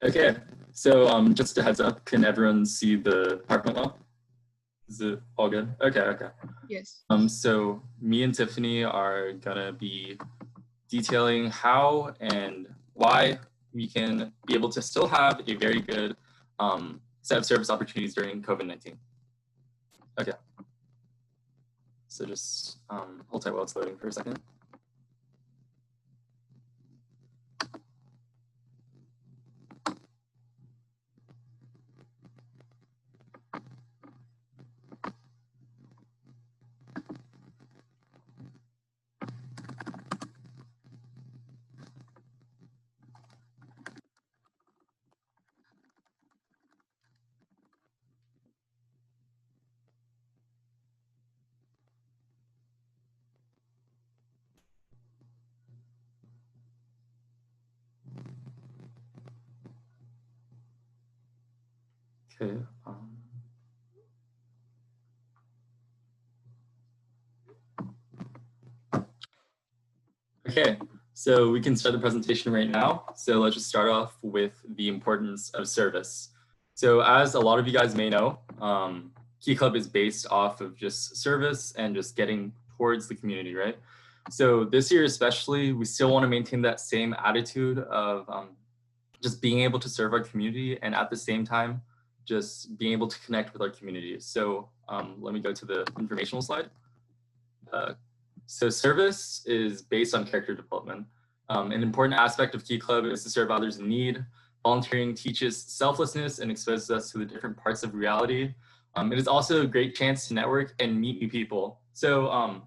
Okay, so just a heads up, can everyone see the PowerPoint well? Is it all good? Okay, okay. Yes. So me and Tiffany are gonna be detailing how and why we can be able to still have a very good set of service opportunities during COVID-19. Okay. So just hold tight while it's loading for a second. Okay. Okay, so we can start the presentation right now. So let's just start off with the importance of service. So as a lot of you guys may know, Key Club is based off of just service and just getting towards the community, right? So this year especially, we still want to maintain that same attitude of just being able to serve our community and at the same time, just being able to connect with our community. So let me go to the informational slide. So service is based on character development. An important aspect of Key Club is to serve others in need. Volunteering teaches selflessness and exposes us to the different parts of reality. It is also a great chance to network and meet new people. So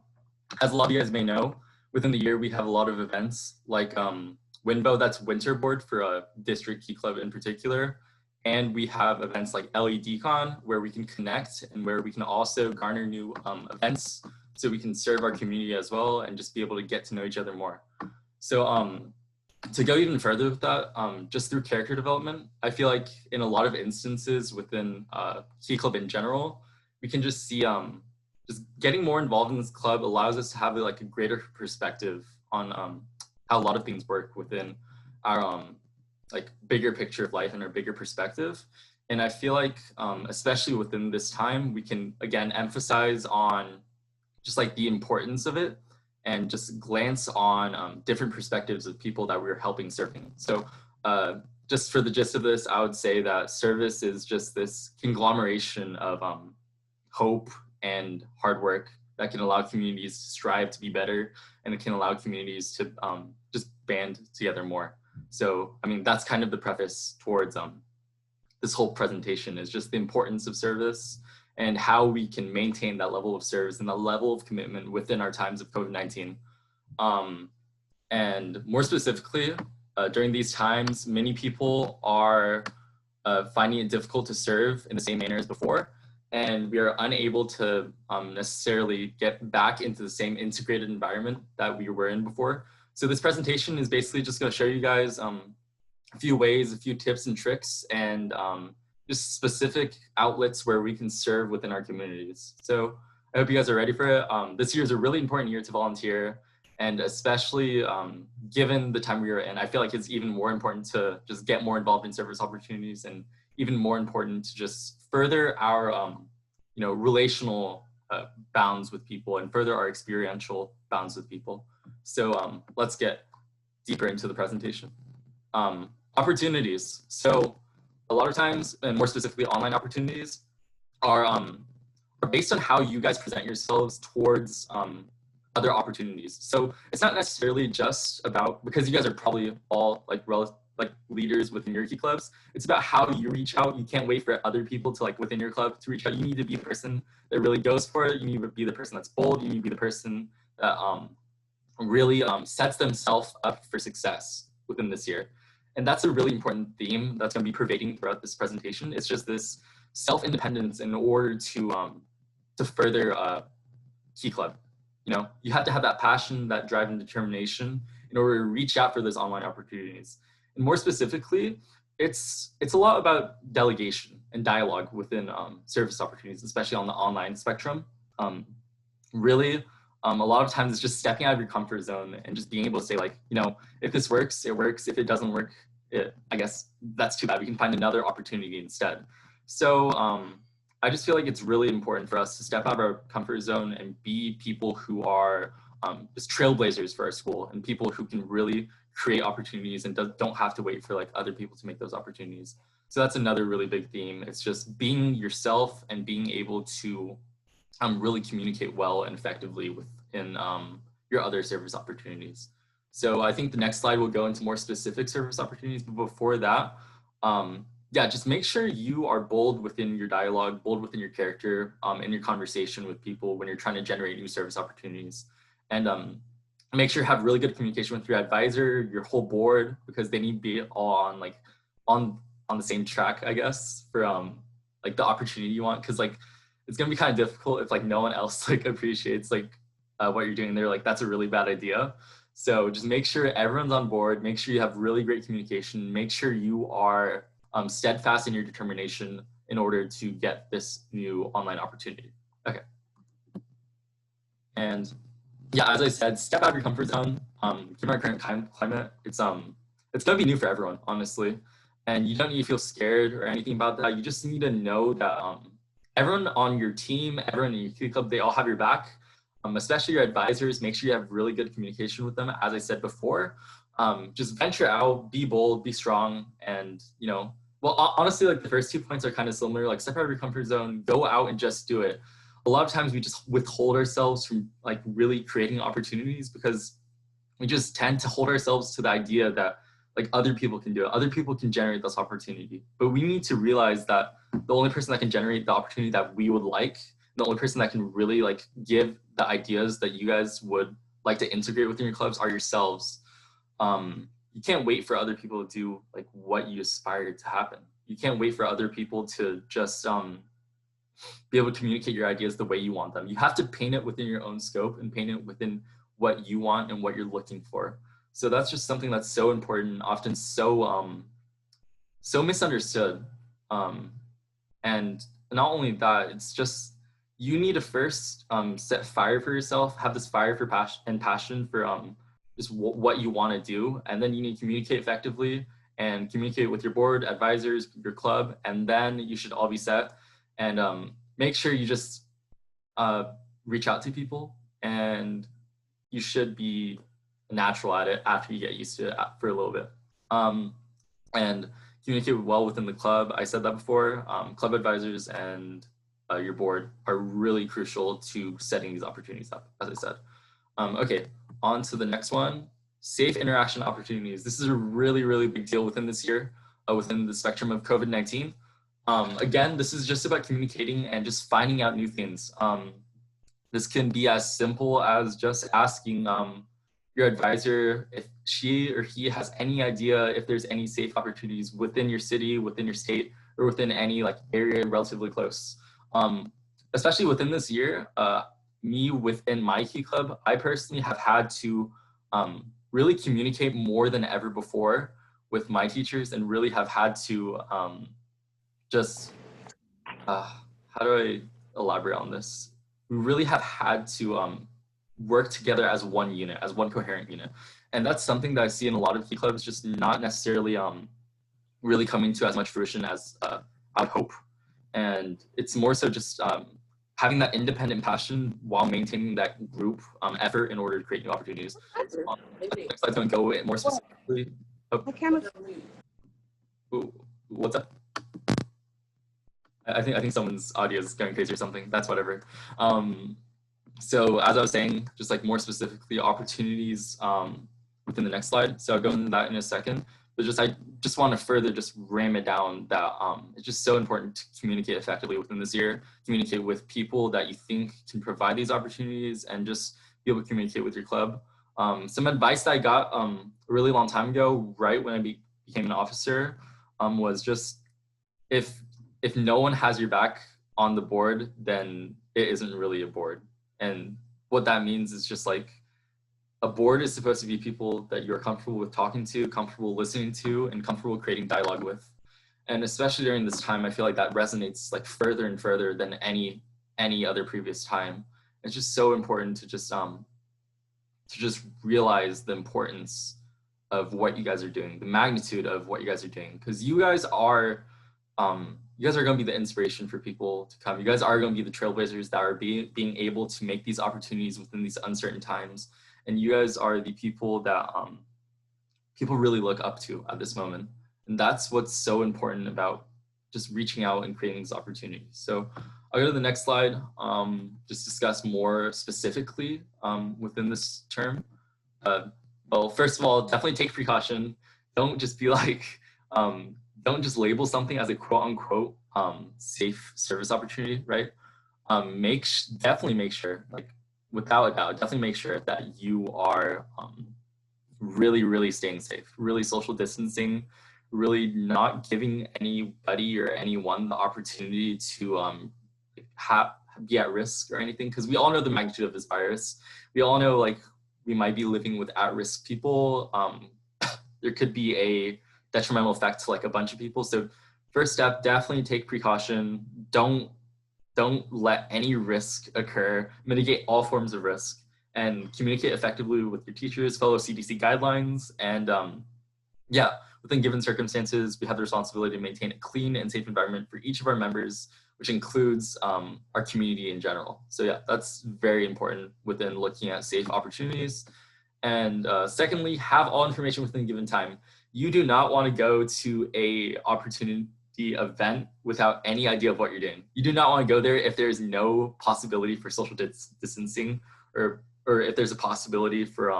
as a lot of you guys may know, within the year we have a lot of events like WINBO, that's Winter Board for a district Key Club in particular. And we have events like LEDCon where we can connect and where we can also garner new events so we can serve our community as well and just be able to get to know each other more. So to go even further with that, just through character development, I feel like in a lot of instances within Key Club in general, we can just see just getting more involved in this club allows us to have like a greater perspective on how a lot of things work within our like bigger picture of life and our bigger perspective. And I feel like especially within this time, we can again emphasize on just like the importance of it and just glance on different perspectives of people that we're helping serving. So just for the gist of this, I would say that service is just this conglomeration of hope and hard work that can allow communities to strive to be better, and it can allow communities to just band together more. So, I mean, that's kind of the preface towards this whole presentation is just the importance of service and how we can maintain that level of service and that level of commitment within our times of COVID-19. And more specifically, during these times, many people are finding it difficult to serve in the same manner as before. And we are unable to necessarily get back into the same integrated environment that we were in before. So this presentation is basically just going to show you guys a few ways, a few tips and tricks, and just specific outlets where we can serve within our communities. So I hope you guys are ready for it. This year is a really important year to volunteer, and especially given the time we are in, I feel like it's even more important to just get more involved in service opportunities, and even more important to just further our relational bounds with people and further our experiential bounds with people. So let's get deeper into the presentation. Opportunities. So a lot of times, and more specifically online opportunities, are based on how you guys present yourselves towards other opportunities. So it's not necessarily just about, because you guys are probably all like leaders within your Key Clubs, it's about how you reach out. You can't wait for other people to like within your club to reach out. You need to be the person that really goes for it. You need to be the person that's bold. You need to be the person that really sets themselves up for success within this year. And that's a really important theme that's going to be pervading throughout this presentation. It's just this self-independence in order to further Key Club. You know, you have to have that passion, that drive and determination in order to reach out for those online opportunities. And more specifically, it's a lot about delegation and dialogue within service opportunities, especially on the online spectrum. Really, a lot of times it's just stepping out of your comfort zone and just being able to say, like, you know, if this works, it works. If it doesn't work, I guess that's too bad. We can find another opportunity instead. So I just feel like it's really important for us to step out of our comfort zone and be people who are just trailblazers for our school, and people who can really create opportunities and don't have to wait for like other people to make those opportunities. So that's another really big theme. It's just being yourself and being able to really communicate well and effectively within your other service opportunities. So I think the next slide will go into more specific service opportunities, but before that, yeah, just make sure you are bold within your dialogue, bold within your character, in your conversation with people when you're trying to generate new service opportunities. And make sure you have really good communication with your advisor, your whole board, because they need to be all on like on the same track, I guess, for like the opportunity you want. Cause like it's gonna be kind of difficult if like no one else like appreciates like what you're doing. They're like, that's a really bad idea. So just make sure everyone's on board, make sure you have really great communication, make sure you are steadfast in your determination in order to get this new online opportunity. Okay. And yeah, as I said, step out of your comfort zone. Given our current climate, it's gonna be new for everyone, honestly. And you don't need to feel scared or anything about that. You just need to know that everyone on your team, everyone in your Key Club, they all have your back. Especially your advisors, make sure you have really good communication with them. As I said before, just venture out, be bold, be strong, and you know, well, honestly, like the first 2 points are kind of similar. Like step out of your comfort zone, go out and just do it. A lot of times we just withhold ourselves from like really creating opportunities because we just tend to hold ourselves to the idea that like other people can do it. Other people can generate this opportunity, but we need to realize that the only person that can generate the opportunity that we would like, the only person that can really like give the ideas that you guys would like to integrate within your clubs are yourselves. You can't wait for other people to do like what you aspire to happen. You can't wait for other people to just be able to communicate your ideas the way you want them. You have to paint it within your own scope and paint it within what you want and what you're looking for. So that's just something that's so important, often so so misunderstood. And not only that, it's just you need to first set fire for yourself, have this fire for passion for just what you want to do, and then you need to communicate effectively and communicate with your board, advisors, your club, and then you should all be set. And make sure you just reach out to people, and you should be natural at it after you get used to it for a little bit. And communicate well within the club. I said that before. Club advisors and your board are really crucial to setting these opportunities up, as I said. Okay, on to the next one. Safe interaction opportunities. This is a really, really big deal within this year, within the spectrum of COVID-19. Again, this is just about communicating and just finding out new things. This can be as simple as just asking your advisor if she or he has any idea if there's any safe opportunities within your city, within your state, or within any like area relatively close. Especially within this year, me within my Key Club, I personally have had to really communicate more than ever before with my teachers, and really have had to just, how do I elaborate on this? We really have had to work together as one unit, as one coherent unit. And that's something that I see in a lot of Key Clubs, just not necessarily really coming to as much fruition as I would hope. And it's more so just having that independent passion while maintaining that group effort in order to create new opportunities. Next slide's going to go more specifically. Ooh, what's that? I think someone's audio is going crazy or something. That's whatever. So as I was saying, just like more specifically opportunities within the next slide. So I'll go into that in a second. But I just want to further just ram it down that it's just so important to communicate effectively within this year, communicate with people that you think can provide these opportunities, and just be able to communicate with your club. Some advice that I got a really long time ago, right when I became an officer, was just if no one has your back on the board, then it isn't really a board. And what that means is just like, a board is supposed to be people that you're comfortable with talking to, comfortable listening to, and comfortable creating dialogue with. And especially during this time, I feel like that resonates like further and further than any other previous time. It's just so important to just realize the importance of what you guys are doing, the magnitude of what you guys are doing, because you guys are going to be the inspiration for people to come. You guys are going to be the trailblazers that are being able to make these opportunities within these uncertain times. And you guys are the people that people really look up to at this moment. And that's what's so important about just reaching out and creating these opportunities. So I'll go to the next slide, just discuss more specifically within this term. Well, first of all, definitely take precaution. Don't just be like, don't just label something as a quote unquote safe service opportunity, right? Definitely make sure, like without a doubt, definitely make sure that you are really, really staying safe, really social distancing, really not giving anybody or anyone the opportunity to be at risk or anything, because we all know the magnitude of this virus. We all know like we might be living with at-risk people. There could be a detrimental effect to like a bunch of people. So first step, definitely take precaution. Don't let any risk occur. Mitigate all forms of risk and communicate effectively with your teachers, follow CDC guidelines. And yeah, within given circumstances, we have the responsibility to maintain a clean and safe environment for each of our members, which includes our community in general. So yeah, that's very important within looking at safe opportunities. And secondly, have all information within a given time. You do not want to go to a opportunity event without any idea of what you're doing. You do not want to go there if there's no possibility for social distancing, or if there's a possibility for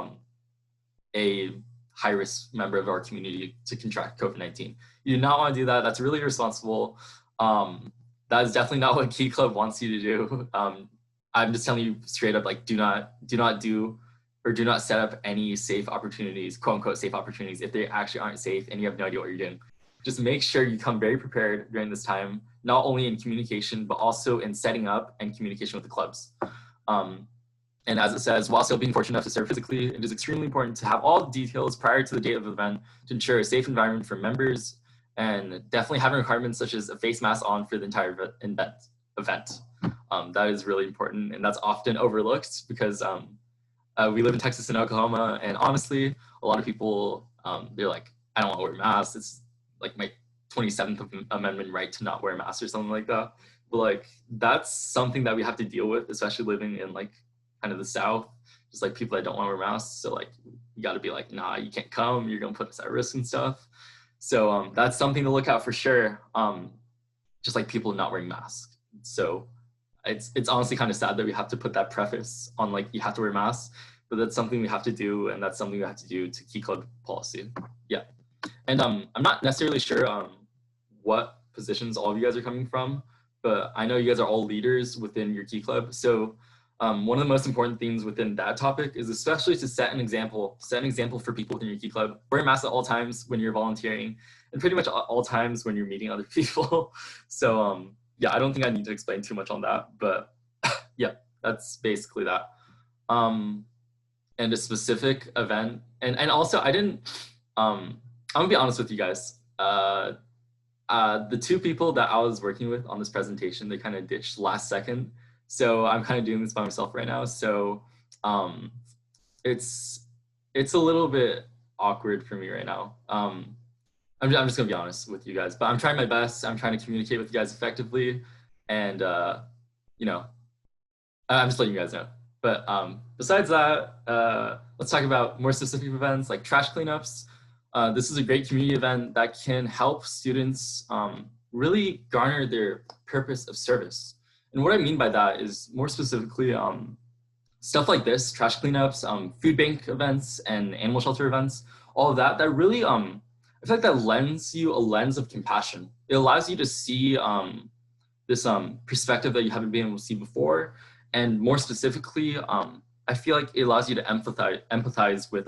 a high-risk member of our community to contract COVID-19. You do not want to do that. That's really irresponsible. That is definitely not what Key Club wants you to do. I'm just telling you straight up, like, do not set up any safe opportunities, quote unquote safe opportunities, if they actually aren't safe and you have no idea what you're doing. Just make sure you come very prepared during this time, not only in communication, but also in setting up and communication with the clubs. And as it says, while still being fortunate enough to serve physically, it is extremely important to have all the details prior to the date of the event to ensure a safe environment for members, and definitely having requirements such as a face mask on for the entire event. That is really important, and that's often overlooked because we live in Texas and Oklahoma, and honestly, a lot of people, they're like, I don't want to wear masks. It's like my 27th Amendment right to not wear masks or something like that. But like, that's something that we have to deal with, especially living in like kind of the South, just like people that don't want to wear masks. So like, you got to be like, nah, you can't come. You're going to put us at risk and stuff. So that's something to look out for sure. Just like people not wearing masks. So it's honestly kind of sad that we have to put that preface on like, you have to wear masks, but that's something we have to do. And that's something we have to do to Key Club policy. Yeah. And I'm not necessarily sure what positions all of you guys are coming from, but I know you guys are all leaders within your Key Club. So one of the most important things within that topic is especially to set an example for people within your Key Club. Wear masks at all times when you're volunteering, and pretty much all times when you're meeting other people. So yeah, I don't think I need to explain too much on that, but yeah, that's basically that. And a specific event, and also I didn't, I'm gonna be honest with you guys. The two people that I was working with on this presentation, they kind of ditched last second. So I'm kind of doing this by myself right now. So it's a little bit awkward for me right now. I'm just gonna be honest with you guys, but I'm trying my best. I'm trying to communicate with you guys effectively, and you know, I'm just letting you guys know. But besides that, let's talk about more specific events like trash cleanups. This is a great community event that can help students really garner their purpose of service. And what I mean by that is more specifically stuff like this, trash cleanups, food bank events, and animal shelter events, all of that, that really, I feel like that lends you a lens of compassion. It allows you to see this perspective that you haven't been able to see before. And more specifically, I feel like it allows you to empathize with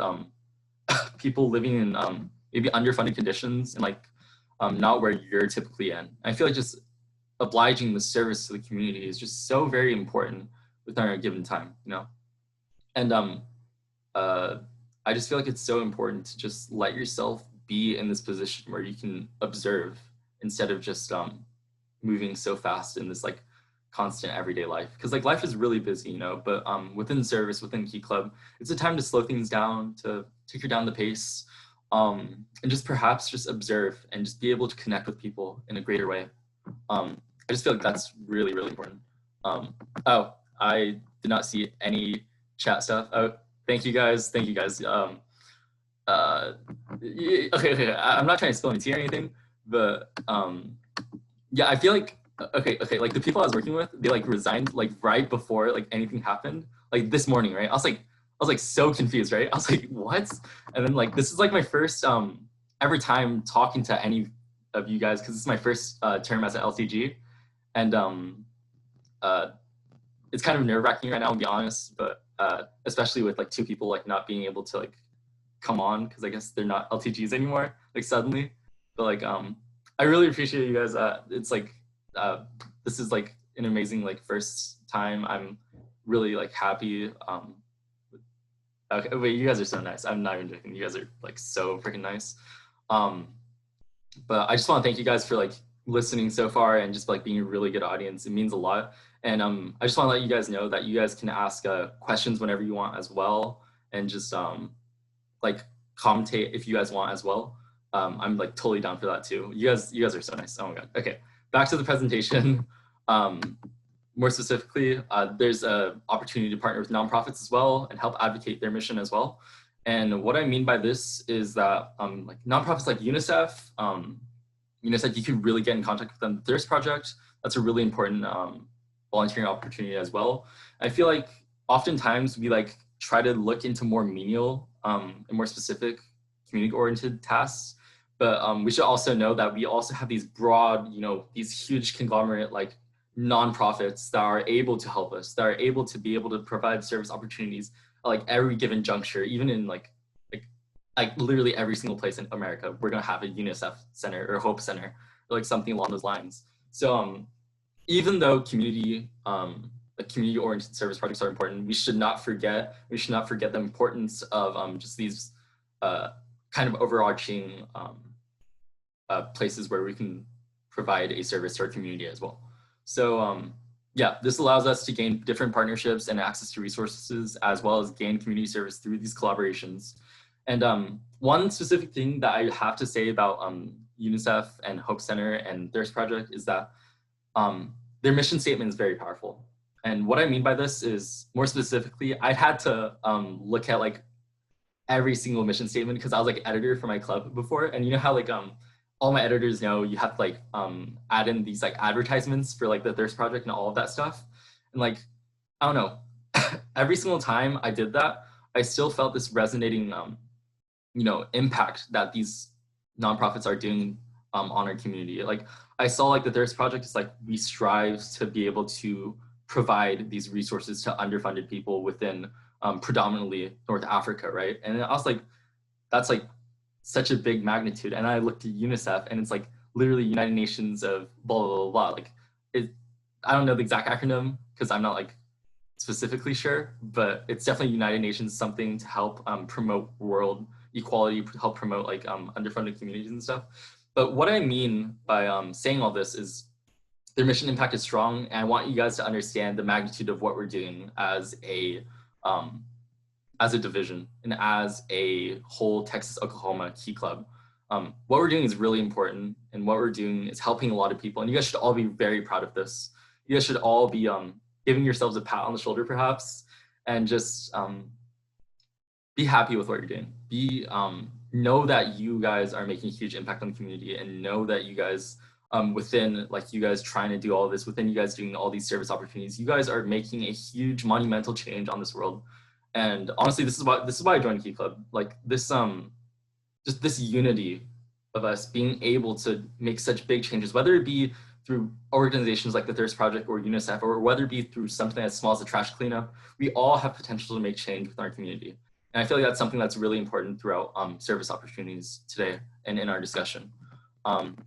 people living in maybe underfunded conditions and like not where you're typically in. I feel like just obliging the service to the community is just so very important within a given time, you know? And I just feel like it's so important to just let yourself be in this position where you can observe instead of just moving so fast in this like constant everyday life. Because like life is really busy, you know, but within service, within Key Club, it's a time to slow things down, to taper down the pace, and just perhaps just observe and just be able to connect with people in a greater way. I just feel like that's really, really important. Oh, I did not see any chat stuff. Oh, thank you guys. Thank you guys. Okay. I'm not trying to spill any tea or anything, but yeah, I feel like okay. Like the people I was working with, they like resigned like right before like anything happened, like this morning, right? I was like so confused, right? I was like, what? And then like this is like my first ever time talking to any of you guys because this is my first term as an LCG, and uh, it's kind of nerve wracking right now, to be honest. But especially with like two people like not being able to like come on because I guess they're not LTGs anymore, like suddenly. But like I really appreciate you guys. It's like this is like an amazing like first time. I'm really like happy. Okay, wait, you guys are so nice. I'm not even joking. You guys are like so freaking nice. But I just want to thank you guys for like listening so far and just like being a really good audience. It means a lot. And I just want to let you guys know that you guys can ask questions whenever you want as well, and just like commentate if you guys want as well. I'm like totally down for that too. You guys are so nice. Oh my god. Okay, back to the presentation. More specifically, there's an opportunity to partner with nonprofits as well and help advocate their mission as well. And what I mean by this is that like nonprofits like UNICEF, UNICEF, you can really get in contact with them. The Thirst Project, that's a really important volunteering opportunity as well. I feel like oftentimes we like try to look into more menial and more specific community-oriented tasks, but we should also know that we also have these broad, you know, these huge conglomerate like nonprofits that are able to help us, that are able to be able to provide service opportunities at like every given juncture, even in like literally every single place in America, we're gonna have a UNICEF center or Hope Center or like something along those lines. So even though like community-oriented service projects are important, we should not forget the importance of just these kind of overarching places where we can provide a service to our community as well. So yeah, this allows us to gain different partnerships and access to resources, as well as gain community service through these collaborations. And one specific thing that I have to say about UNICEF and Hope Center and Thirst Project is that their mission statement is very powerful. And what I mean by this is, more specifically, I had to look at like every single mission statement because I was like editor for my club before. And you know how like all my editors know you have to like add in these like advertisements for like the Thirst Project and all of that stuff. And like, I don't know, every single time I did that, I still felt this resonating, you know, impact that these nonprofits are doing on our community. Like I saw like the Thirst Project is like, we strive to be able to provide these resources to underfunded people within predominantly North Africa, right? And I was like, that's like such a big magnitude. And I looked at UNICEF and it's like literally United Nations of blah, blah, blah, blah. Like I don't know the exact acronym because I'm not like specifically sure, but it's definitely United Nations something to help promote world equality, help promote like underfunded communities and stuff. But what I mean by saying all this is their mission impact is strong, and I want you guys to understand the magnitude of what we're doing as a division and as a whole Texas Oklahoma Key Club. What we're doing is really important, and what we're doing is helping a lot of people, and you guys should all be very proud of this. You guys should all be giving yourselves a pat on the shoulder perhaps, and just be happy with what you're doing. Know that you guys are making a huge impact on the community, and know that you guys within like you guys trying to do all of this, within you guys doing all these service opportunities, you guys are making a huge monumental change on this world. And honestly, this is why I joined Key Club. Like this just this unity of us being able to make such big changes, whether it be through organizations like the Thirst Project or UNICEF, or whether it be through something as small as a trash cleanup, we all have potential to make change within our community. And I feel like that's something that's really important throughout service opportunities today and in our discussion.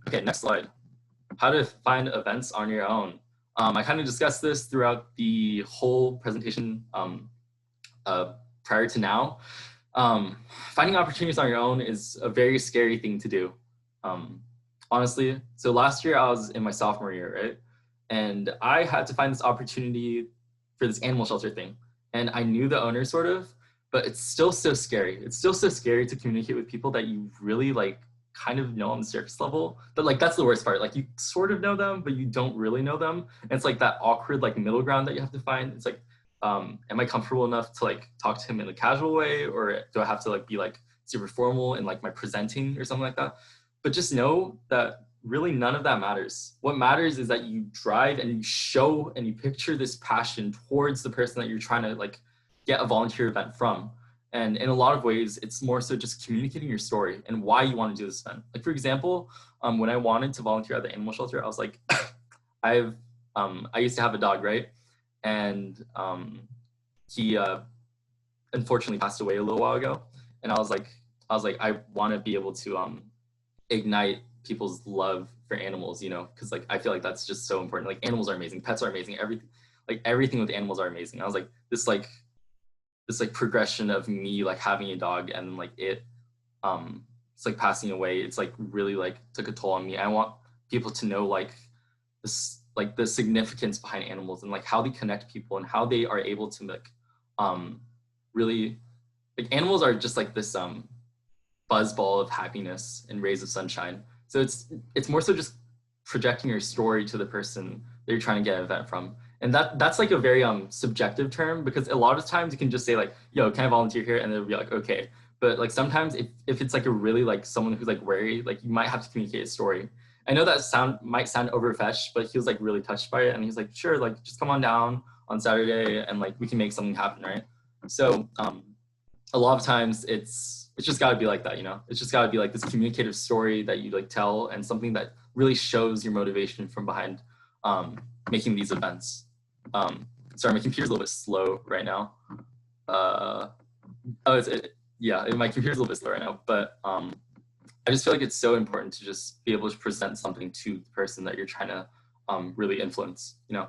Okay, next slide. How to find events on your own. I kind of discussed this throughout the whole presentation prior to now. Finding opportunities on your own is a very scary thing to do. Honestly, so last year I was in my sophomore year, right? And I had to find this opportunity for this animal shelter thing. And I knew the owner sort of, but it's still so scary. It's still so scary to communicate with people that you really like kind of know on the surface level. But like that's the worst part. Like you sort of know them, but you don't really know them. And it's like that awkward like middle ground that you have to find. It's like, am I comfortable enough to like talk to him in a casual way, or do I have to like be like super formal in like my presenting or something like that? But just know that really none of that matters. What matters is that you drive and you show and you picture this passion towards the person that you're trying to like get a volunteer event from. And in a lot of ways, it's more so just communicating your story and why you want to do this event. Like for example, when I wanted to volunteer at the animal shelter, I was like, I used to have a dog, right? And he unfortunately passed away a little while ago. And I was like, I want to be able to ignite people's love for animals, you know, because like I feel like that's just so important. Like animals are amazing, pets are amazing, everything with animals are amazing. I was like this progression of me like having a dog and like it's like passing away. It's like really like took a toll on me. I want people to know like this like the significance behind animals and like how they connect people and how they are able to like really like animals are just like this buzz ball of happiness and rays of sunshine. So it's more so just projecting your story to the person that you're trying to get an event from. And that's like a very subjective term, because a lot of times you can just say like, yo, can I volunteer here? And they'll be like, okay. But like sometimes if it's like a really like someone who's like wary, like you might have to communicate a story. I know that might sound overfetched, but he was like really touched by it. And he's like, sure, like just come on down on Saturday and like we can make something happen, right? So a lot of times it's just got to be like that, you know. It's just got to be like this communicative story that you like tell, and something that really shows your motivation from behind making these events. Sorry, my computer's a little bit slow right now. Yeah, my computer's a little bit slow right now, but I just feel like it's so important to just be able to present something to the person that you're trying to really influence, you know.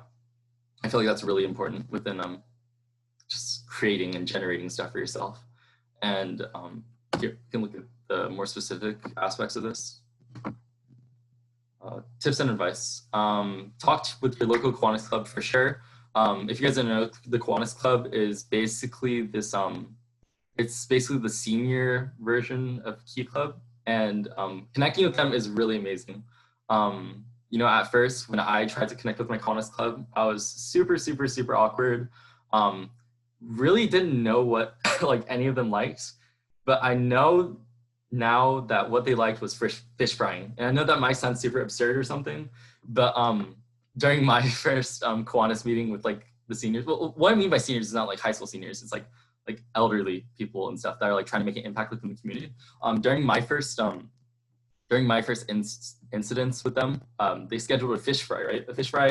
I feel like that's really important within just creating and generating stuff for yourself. And here, you can look at the more specific aspects of this. Tips and advice. Talk with your local Kiwanis Club for sure. If you guys don't know, the Kiwanis Club is basically this, it's basically the senior version of Key Club, and connecting with them is really amazing. You know, at first, when I tried to connect with my Kiwanis Club, I was super, super, super awkward. Really didn't know what like any of them liked, but I know now that what they liked was fish frying. And I know that might sound super absurd or something, but during my first Kiwanis meeting with like the seniors, well, what I mean by seniors is not like high school seniors, it's like elderly people and stuff that are like trying to make an impact within the community. During my first incidents with them, they scheduled a fish fry, right? A fish fry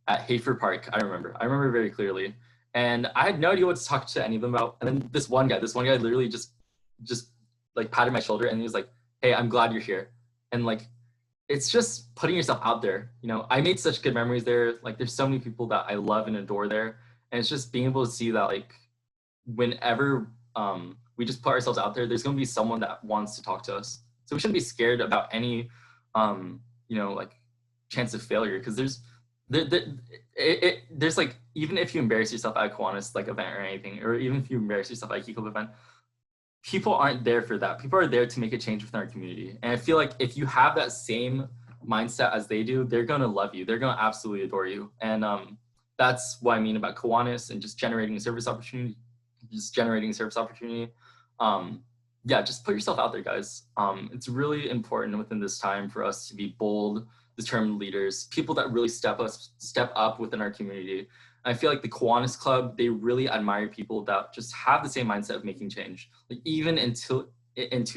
at Hayford Park. I remember very clearly. And I had no idea what to talk to any of them about. And then this one guy literally just like patted my shoulder and he was like, hey, I'm glad you're here. And like, it's just putting yourself out there. You know, I made such good memories there. Like there's so many people that I love and adore there. And it's just being able to see that like, whenever we just put ourselves out there, there's going to be someone that wants to talk to us. So we shouldn't be scared about any, you know, like chance of failure. Because there's like, even if you embarrass yourself at a Kiwanis like event or anything, or even if you embarrass yourself at a Key Club event, people aren't there for that. People are there to make a change within our community. And I feel like if you have that same mindset as they do, they're going to love you. They're going to absolutely adore you. And that's what I mean about Kiwanis and just generating a service opportunity. Yeah, just put yourself out there, guys. It's really important within this time for us to be bold, determined leaders, people that really step up within our community. And I feel like the Kiwanis Club, they really admire people that just have the same mindset of making change. Like even into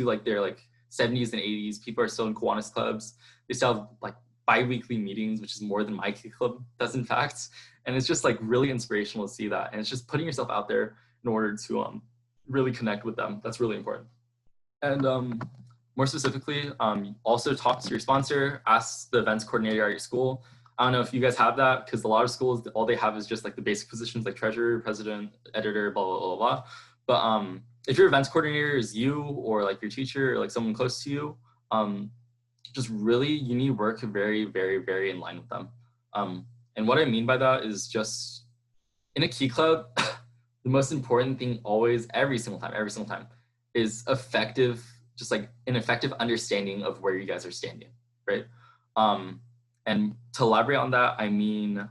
like their like 70s and 80s, people are still in Kiwanis clubs. They still have like bi-weekly meetings, which is more than my Key Club does, in fact. And it's just like really inspirational to see that. And it's just putting yourself out there in order to really connect with them. That's really important. And more specifically, also talk to your sponsor, ask the events coordinator at your school. I don't know if you guys have that, because a lot of schools, all they have is just like the basic positions like treasurer, president, editor, blah, blah, blah, blah. But if your events coordinator is you, or like your teacher, or like someone close to you, just really, you need to work very, very, very in line with them. And what I mean by that is just in a Key Club, the most important thing always, every single time, is effective, just like an effective understanding of where you guys are standing, right? And to elaborate on that, I mean,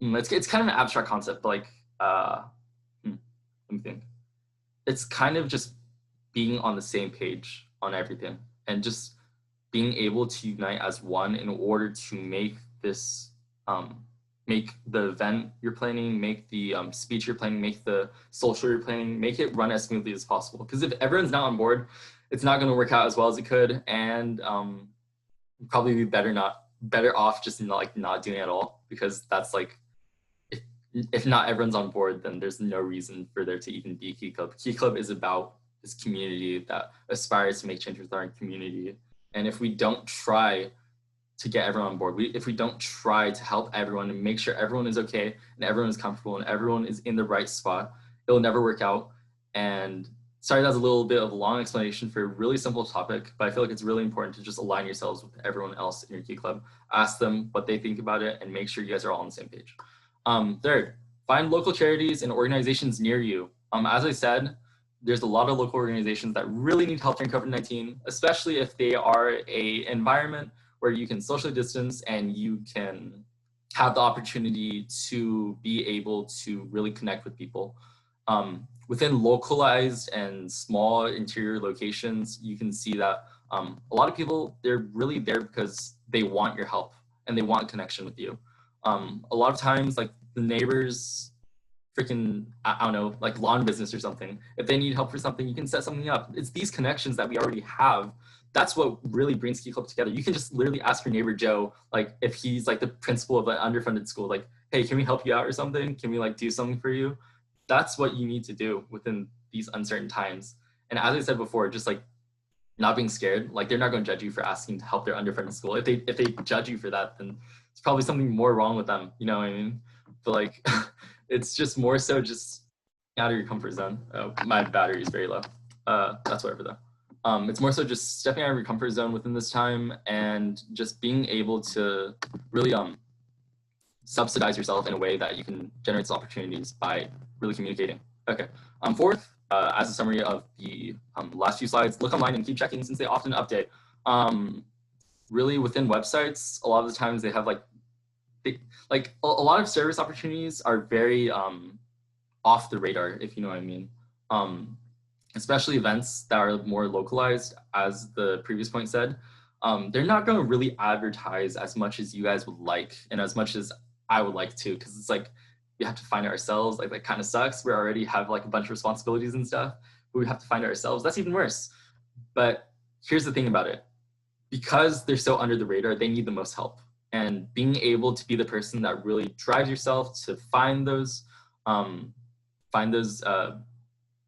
it's kind of an abstract concept, but like, let me think. It's kind of just being on the same page on everything and just being able to unite as one in order to make this make the event you're planning, make the speech you're planning, make the social you're planning, make it run as smoothly as possible. Because if everyone's not on board, it's not going to work out as well as it could, and probably be better off just not doing it at all, because that's like, if not everyone's on board, then there's no reason for there to even be Key Club. Key Club is about this community that aspires to make change with our community. And if we don't try to get everyone on board, if we don't try to help everyone and make sure everyone is okay and everyone is comfortable and everyone is in the right spot, it'll never work out. And sorry, that's a little bit of a long explanation for a really simple topic, but I feel like it's really important to just align yourselves with everyone else in your Key Club. Ask them what they think about it and make sure you guys are all on the same page. Third, find local charities and organizations near you. As I said, there's a lot of local organizations that really need help during COVID-19, especially if they are an environment where you can socially distance and you can have the opportunity to be able to really connect with people. Within localized and small interior locations, you can see that a lot of people, they're really there because they want your help and they want connection with you. A lot of times, like the neighbors, freaking, I don't know, like lawn business or something, if they need help for something, you can set something up. It's these connections that we already have. That's what really brings Key Club together. You can just literally ask your neighbor Joe, like if he's like the principal of an underfunded school, like, hey, can we help you out or something? Can we like do something for you? That's what you need to do within these uncertain times. And as I said before, just like not being scared, like they're not going to judge you for asking to help their underfunded school. If they judge you for that, then it's probably something more wrong with them. You know what I mean? But like, it's just more so just out of your comfort zone. Oh, my battery is very low. That's whatever though. It's more so just stepping out of your comfort zone within this time and just being able to really subsidize yourself in a way that you can generate some opportunities by really communicating. Okay. Fourth, as a summary of the last few slides, look online and keep checking since they often update. Really within websites, a lot of the times they have like a lot of service opportunities are very off the radar, if you know what I mean. Especially events that are more localized, as the previous point said, they're not going to really advertise as much as you guys would like and as much as I would like to, because it's like we have to find it ourselves. Like that kind of sucks. We already have like a bunch of responsibilities and stuff, but we have to find it ourselves. That's even worse. But here's the thing about it. Because they're so under the radar, they need the most help. And being able to be the person that really drives yourself to find those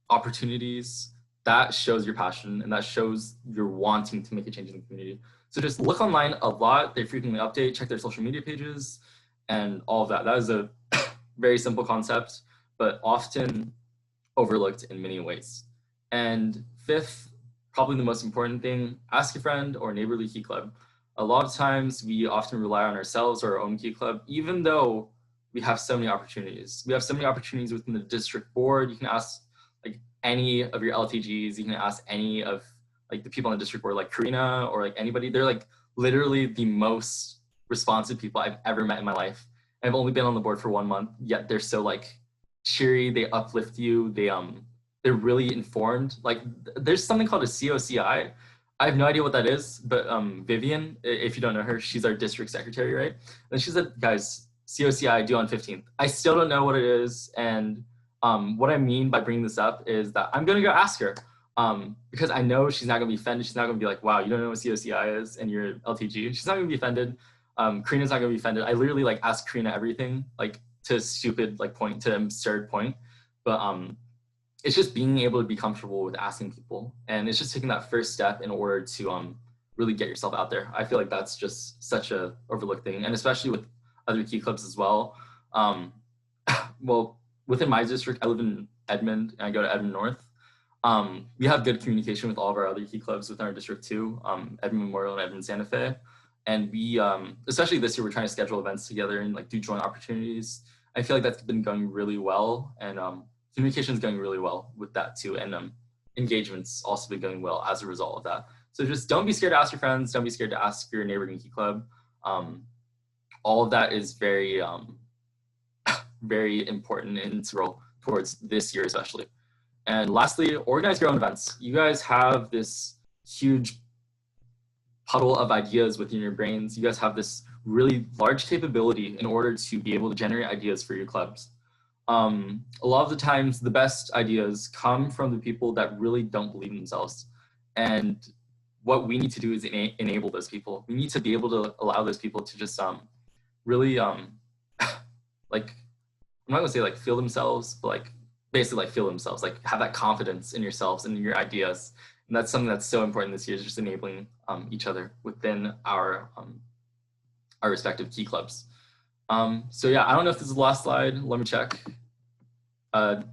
opportunities, that shows your passion and that shows you're wanting to make a change in the community. So just look online a lot. They frequently update, check their social media pages and all of that. That is a very simple concept, but often overlooked in many ways. And fifth, probably the most important thing, ask a friend or neighborly Key Club. A lot of times we often rely on ourselves or our own Key Club, even though we have so many opportunities. We have so many opportunities within the district board. You can ask like any of your LTGs, you can ask any of like the people on the district board, like Karina or like anybody. They're like literally the most responsive people I've ever met in my life. I've only been on the board for 1 month, yet they're so like cheery, they uplift you, they're really informed. Like there's something called a COCI. I have no idea what that is, but Vivian, if you don't know her, she's our district secretary, right? And she said, guys, COCI due on 15th. I still don't know what it is. And what I mean by bringing this up is that I'm gonna go ask her because I know she's not gonna be offended. She's not gonna be like, wow, you don't know what COCI is and you're LTG. She's not gonna be offended. Karina's not gonna be offended. I literally like ask Karina everything, like to stupid, like point to absurd point. But it's just being able to be comfortable with asking people. And it's just taking that first step in order to really get yourself out there. I feel like that's just such a overlooked thing. And especially with other Key Clubs as well. Well, within my district, I live in Edmond and I go to Edmond North. We have good communication with all of our other Key Clubs within our district too, Edmond Memorial and Edmond Santa Fe. And we, especially this year, we're trying to schedule events together and like do joint opportunities. I feel like that's been going really well. And communication is going really well with that too. And engagement's also been going well as a result of that. So just don't be scared to ask your friends. Don't be scared to ask your neighboring Key Club. All of that is very, very important and integral towards this year especially. And lastly, organize your own events. You guys have this huge puddle of ideas within your brains. You guys have this really large capability in order to be able to generate ideas for your clubs. A lot of the times, the best ideas come from the people that really don't believe in themselves. And what we need to do is enable those people. We need to be able to allow those people to just really, like, I'm not gonna say like feel themselves, but like basically like feel themselves, like have that confidence in yourselves and in your ideas. And that's something that's so important this year, is just enabling each other within our respective Key Clubs. So yeah, I don't know if this is the last slide. Let me check.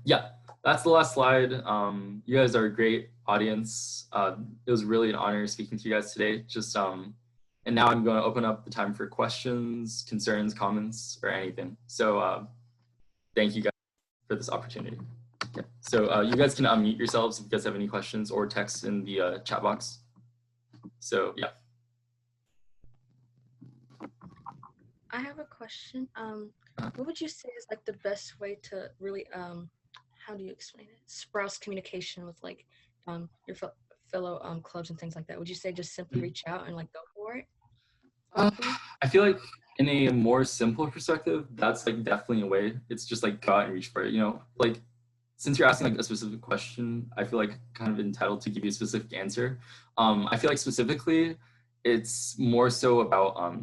Yeah, that's the last slide. You guys are a great audience. It was really an honor speaking to you guys today. Just and now I'm going to open up the time for questions, concerns, comments, or anything. So thank you guys for this opportunity. Yeah. So you guys can unmute yourselves if you guys have any questions, or text in the chat box. So yeah. I have a question. What would you say is like the best way to really, how do you explain it? Sprouse communication with like your fellow clubs and things like that. Would you say just simply reach out and like go for it? I feel like in a more simple perspective, that's like definitely a way. It's just like go out and reach for it, you know? Like, since you're asking like a specific question, I feel like kind of entitled to give you a specific answer. I feel like specifically, it's more so about,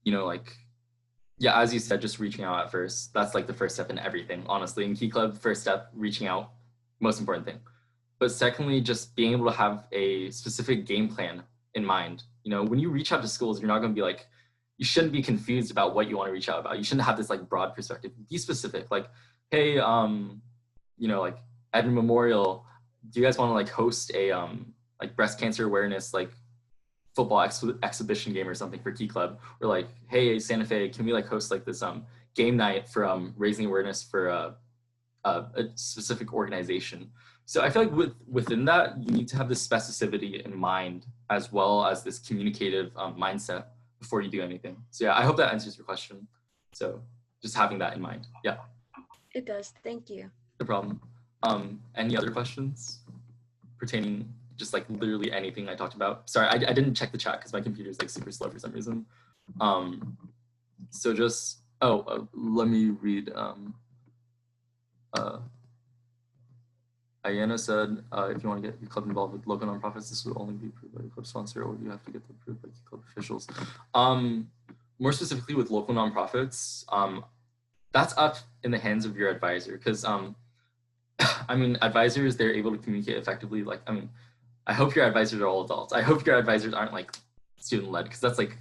you know, like, yeah, as you said, just reaching out at first. That's like the first step in everything, honestly. In Key Club, first step, reaching out, most important thing. But secondly, just being able to have a specific game plan in mind. You know, when you reach out to schools, you're not going to be like, you shouldn't be confused about what you want to reach out about. You shouldn't have this like broad perspective. Be specific. Like, hey, you know, like Edmond Memorial, do you guys want to like host a like breast cancer awareness like football exhibition game or something for Key Club? Or like, hey, Santa Fe, can we like host like this game night for raising awareness for a specific organization? So I feel like within that, you need to have this specificity in mind, as well as this communicative mindset before you do anything. So yeah, I hope that answers your question. So just having that in mind. Yeah. It does. Thank you. No problem. Any other questions pertaining just like literally anything I talked about? Sorry, I didn't check the chat because my computer is like super slow for some reason. So just, let me read. Ayana said, if you want to get your club involved with local nonprofits, this would only be approved by the club sponsor, or you have to get them approved by club officials. More specifically with local nonprofits, that's up in the hands of your advisor, because I mean, advisors, they're able to communicate effectively. Like, I mean, I hope your advisors are all adults. I hope your advisors aren't like student-led, because that's like,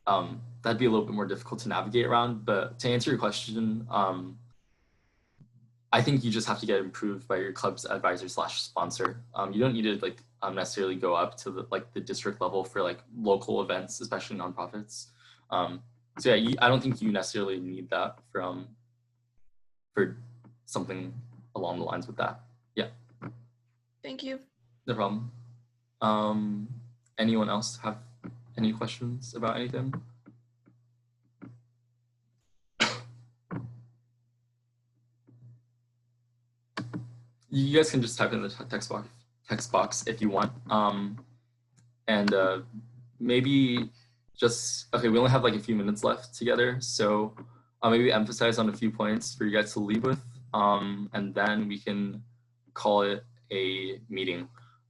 that'd be a little bit more difficult to navigate around. But to answer your question, I think you just have to get approved by your club's advisor / sponsor. You don't need to like necessarily go up to the district level for like local events, especially nonprofits. So yeah, I don't think you necessarily need that for something along the lines with that. Yeah. Thank you. No problem. Anyone else have any questions about anything? You guys can just type in the text box if you want. And maybe just, okay, we only have like a few minutes left together. So maybe emphasize on a few points for you guys to leave with. And then we can call it a meeting.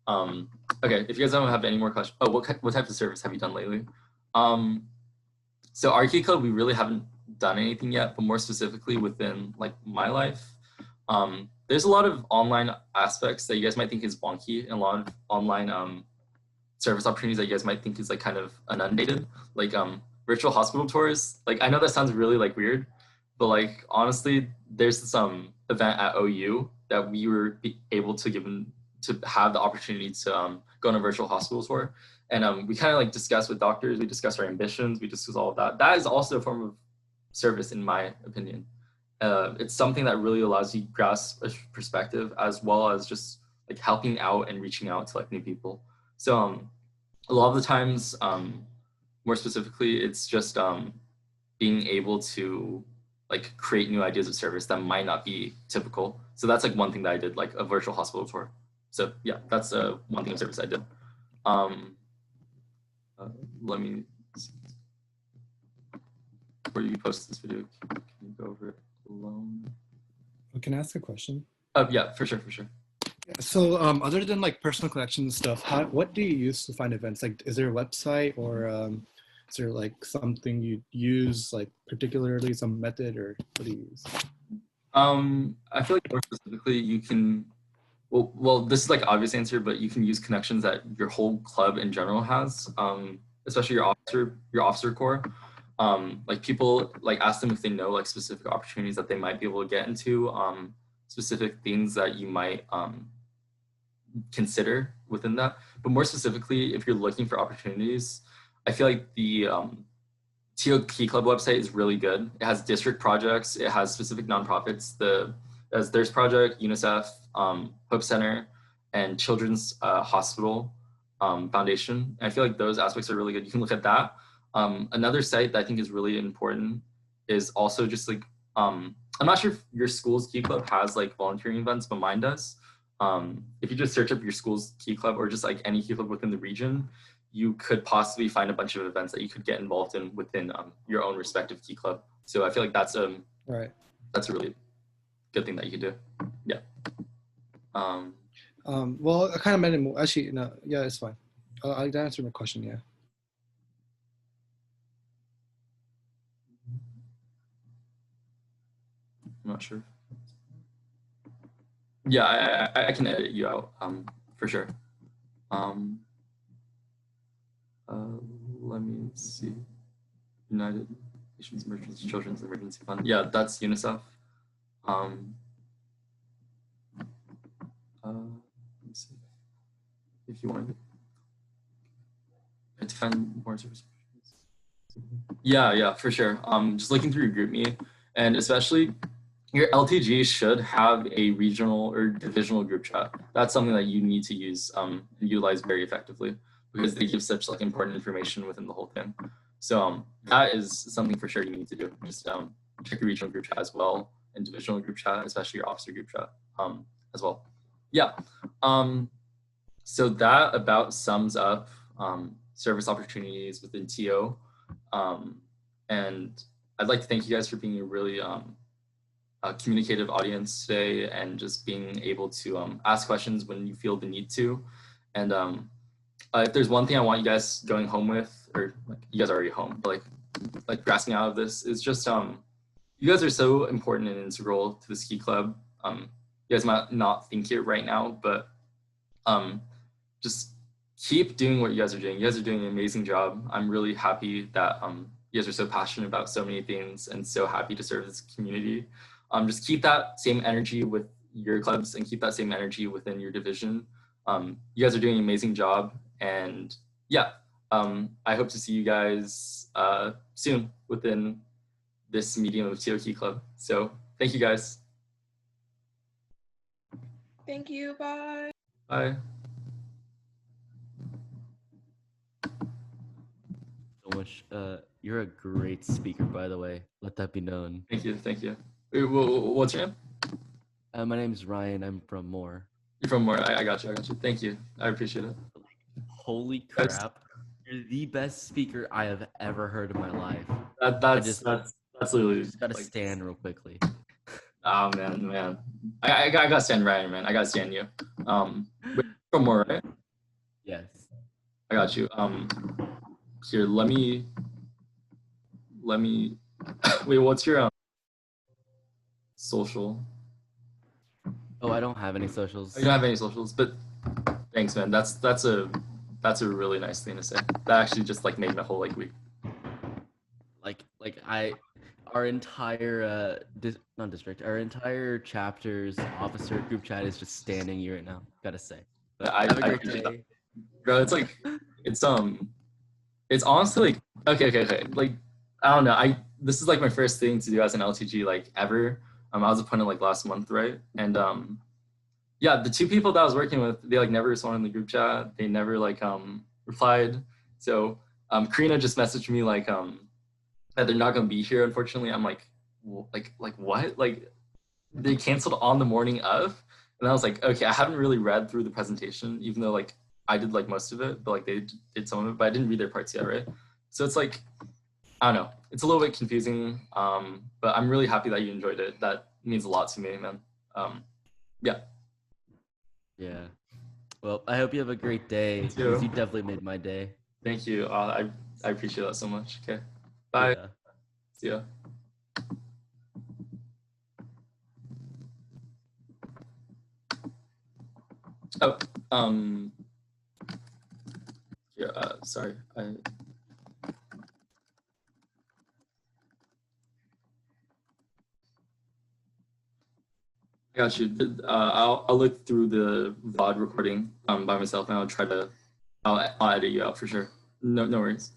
Okay, if you guys don't have any more questions, what type of service have you done lately? So our Key Club, we really haven't done anything yet, but more specifically within like my life, there's a lot of online aspects that you guys might think is wonky, and a lot of online service opportunities that you guys might think is like kind of inundated, like virtual hospital tours. Like, I know that sounds really like weird, but like honestly, there's this event at OU that we were able to have the opportunity to go on a virtual hospital tour, and we kind of like discuss with doctors, we discuss our ambitions, we discuss all of that. That is also a form of service, in my opinion. it's something that really allows you to grasp a perspective as well as just like helping out and reaching out to like new people. So a lot of the times, more specifically, it's just being able to like create new ideas of service that might not be typical. So that's like one thing that I did, like a virtual hospital tour. So yeah, that's one thing of service I did. Let me see. Before you post this video, can you go over it alone? Can I ask a question? Yeah, for sure. So other than like personal collections stuff, what do you use to find events? Like, is there a website or is there like something you use, like particularly some method, or what do you use? I feel like more specifically you can, well, this is like obvious answer, but you can use connections that your whole club in general has, especially your officer corps. Like people, like ask them if they know like specific opportunities that they might be able to get into, specific things that you might consider within that. But more specifically, if you're looking for opportunities, I feel like the TO Key Club website is really good. It has district projects, it has specific nonprofits, as Thirst Project, UNICEF, Hope Center, and Children's Hospital Foundation. And I feel like those aspects are really good. You can look at that. Another site that I think is really important is also just like, I'm not sure if your school's Key Club has like volunteering events, but mine does. If you just search up your school's Key Club or just like any Key Club within the region, you could possibly find a bunch of events that you could get involved in within your own respective Key Club. So I feel like that's right. That's a really good thing that you could do. Yeah. Well, I kind of meant it more. Actually, no. Yeah, it's fine. I answered my question. Yeah. I'm not sure. Yeah, I can edit you out for sure. Let me see. United Nations Emergency Children's Emergency Fund. Yeah, that's UNICEF. Let me see. If you want to defend more service. Yeah, for sure. Just looking through your GroupMe, and especially your LTG should have a regional or divisional group chat. That's something that you need to use and utilize very effectively, because they give such like important information within the whole thing. So that is something for sure you need to do. Just check your regional group chat as well, and divisional group chat, especially your officer group chat as well. Yeah. So that about sums up service opportunities within TO. And I'd like to thank you guys for being a really communicative audience today, and just being able to ask questions when you feel the need to. And if there's one thing I want you guys going home with, or like you guys are already home, but like grasping out of this, is just you guys are so important and integral to the Ski Club. You guys might not think it right now, but just keep doing what you guys are doing. You guys are doing an amazing job. I'm really happy that you guys are so passionate about so many things and so happy to serve this community. Just keep that same energy with your clubs and keep that same energy within your division. You guys are doing an amazing job, and yeah, I hope to see you guys soon within this medium of TO Key Club. So thank you guys. Thank you, bye. Bye. So much. You're a great speaker, by the way. Let that be known. Thank you. What's your name? My name is Ryan. I'm from Moore. You're from Moore. I got you. Thank you. I appreciate it. Holy crap! You're the best speaker I have ever heard in my life. That's literally. Just gotta stand real quickly. Oh man. I gotta stand Ryan, man. I gotta stand you. From Moore, right? Yes. I got you. Here, let me. Wait, what's your social? Oh, I don't have any socials. You don't have any socials, but thanks, man. That's a really nice thing to say. That actually just like made my whole like week. Our entire our entire chapter's officer group chat is just standing here right now. Gotta say. But have a great day. Bro, it's like it's honestly like okay. Like I don't know. This is like my first thing to do as an LTG like ever. I was appointed like last month, right? And yeah, the two people that I was working with, they like never responded in the group chat. They never like replied. So Karina just messaged me like that they're not gonna be here, unfortunately. I'm like what? Like they canceled on the morning of, and I was like, okay, I haven't really read through the presentation, even though like I did like most of it, but like they did some of it, but I didn't read their parts yet, right? So it's like, I don't know, it's a little bit confusing, but I'm really happy that you enjoyed it. That means a lot to me, man. Yeah. Yeah. Well, I hope you have a great day. You too. You definitely made my day. Thank you. I appreciate that so much. Okay. Bye. Yeah. See ya. Oh, yeah, sorry. I got you. I'll look through the VOD recording by myself, and I'll edit you out for sure. No worries.